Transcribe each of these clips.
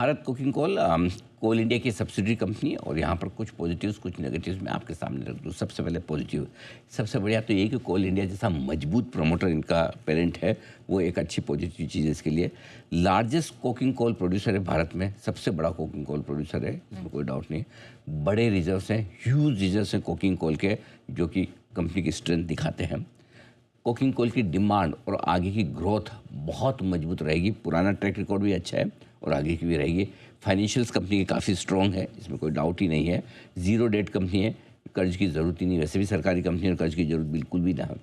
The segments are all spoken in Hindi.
भारत कोकिंग कोल कोल इंडिया की सब्सिडरी कंपनी है और यहाँ पर कुछ पॉजिटिव्स कुछ नेगेटिव्स मैं आपके सामने रख दूँ। सबसे पहले पॉजिटिव, सबसे बढ़िया तो ये कि कोल इंडिया जैसा मजबूत प्रमोटर इनका पेरेंट है, वो एक अच्छी पॉजिटिव चीज़ है इसके लिए। लार्जेस्ट कोकिंग कोल प्रोड्यूसर है भारत में, सबसे बड़ा कोकिंग कोल प्रोड्यूसर है, इसमें कोई डाउट नहीं। बड़े रिजर्व्स हैं, ह्यूज रिजर्व्स हैं कोकिंग कोल के, जो कि कंपनी की स्ट्रेंथ दिखाते हैं। कोकिंग कोल की डिमांड और आगे की ग्रोथ बहुत मजबूत रहेगी, पुराना ट्रैक रिकॉर्ड भी अच्छा है और आगे की भी रहेगी। फाइनेंशियल्स कंपनी की काफ़ी स्ट्रॉन्ग है, इसमें कोई डाउट ही नहीं है। ज़ीरो डेट कंपनी है, कर्ज की ज़रूरत ही नहीं, वैसे भी सरकारी कंपनी है, कर्ज की ज़रूरत बिल्कुल भी ना है।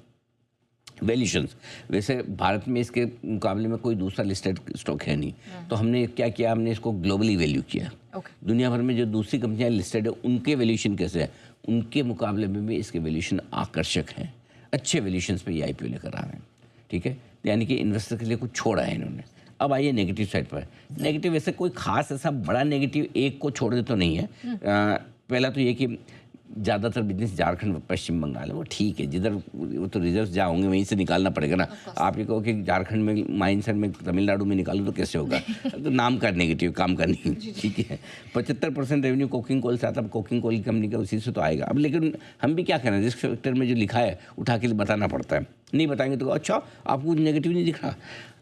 वैल्यूशंस, वैसे भारत में इसके मुकाबले में कोई दूसरा लिस्टेड स्टॉक है नहीं, तो हमने क्या किया, हमने इसको ग्लोबली वैल्यू किया। दुनिया भर में जो दूसरी कंपनियां लिस्टेड है उनके वैल्यूशन कैसे है, उनके मुकाबले में भी इसके वैल्यूशन आकर्षक हैं, अच्छे वैल्यूशंस पे ये आईपीओ लेकर आ रहे हैं। ठीक है, यानी कि इन्वेस्टर के लिए कुछ छोड़ा है इन्होंने। अब आइए नेगेटिव साइड पर। नेगेटिव वैसे कोई खास ऐसा बड़ा नेगेटिव एक को छोड़ दे तो नहीं है। पहला तो ये कि ज़्यादातर बिजनेस झारखंड पश्चिम बंगाल है, वो ठीक है, जिधर वो तो रिजर्व जहाँ होंगे वहीं से निकालना पड़ेगा ना। आप ये कहो कि झारखंड में माइंस में तमिलनाडु में निकालो तो कैसे होगा? तो नाम का नेगेटिव, काम का नहीं। ठीक है, 75% रेवेन्यू कोकिंग कोल से आता है, कोकिंग कोल की कंपनी का उसी से तो आएगा। अब लेकिन हम भी क्या करें, रिस्क फैक्टर में जो लिखा है उठा के बताना पड़ता है, नहीं बताएंगे तो अच्छा आपको नेगेटिव नहीं दिख रहा।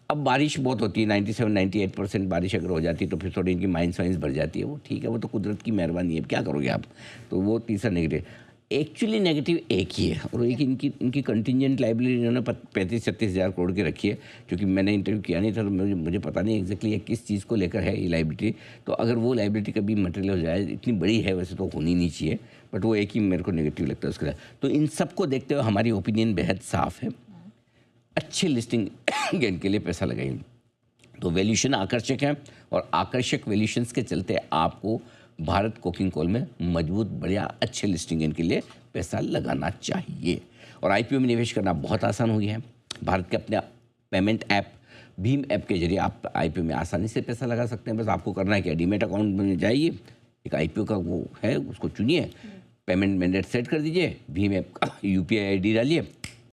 अब बारिश बहुत होती है, 97-98% बारिश अगर हो जाती है तो फिर थोड़ी इनकी माइंस वाइंस भर जाती है, वो ठीक है, वो तो कुदरत की मेहरबानी है, क्या करोगे आप। तो वो तीसरा नेगेटिव। एक्चुअली नेगेटिव एक ही है और एक इनकी कंटिजेंट लाइबिलिटी इन्होंने 35-36 हज़ार करोड़ की रखी है, क्योंकि मैंने इंटरव्यू किया नहीं था तो मुझे पता नहीं एग्जैक्टली ये किस चीज़ को लेकर है ये लाइबिलिटी। तो अगर वो लाइबिलिटी कभी मटेरियल हो जाए, इतनी बड़ी है वैसे तो होनी नहीं चाहिए, बट वो एक ही मेरे को नेगेटिव लगता है उसके लिए। तो इन सबको देखते हुए हमारी ओपिनियन बेहद साफ़ है, अच्छी लिस्टिंग गेन के लिए पैसा लगाइए। तो वैल्यूशन आकर्षक है और आकर्षक वैल्यूशंस के चलते आपको भारत कोकिंग कोल में मजबूत बढ़िया अच्छे लिस्टिंग गेन के लिए पैसा लगाना चाहिए। और आईपीओ में निवेश करना बहुत आसान हो गया है। भारत के अपने पेमेंट ऐप भीम ऐप के जरिए आप आईपीओ में आसानी से पैसा लगा सकते हैं। बस आपको करना है क्या, डीमेट अकाउंट में जाइए, एक आईपीओ का वो है उसको चुनिए, पेमेंट मैंडेट सेट कर दीजिए, भीम ऐप का यूपीआई आईडी डालिए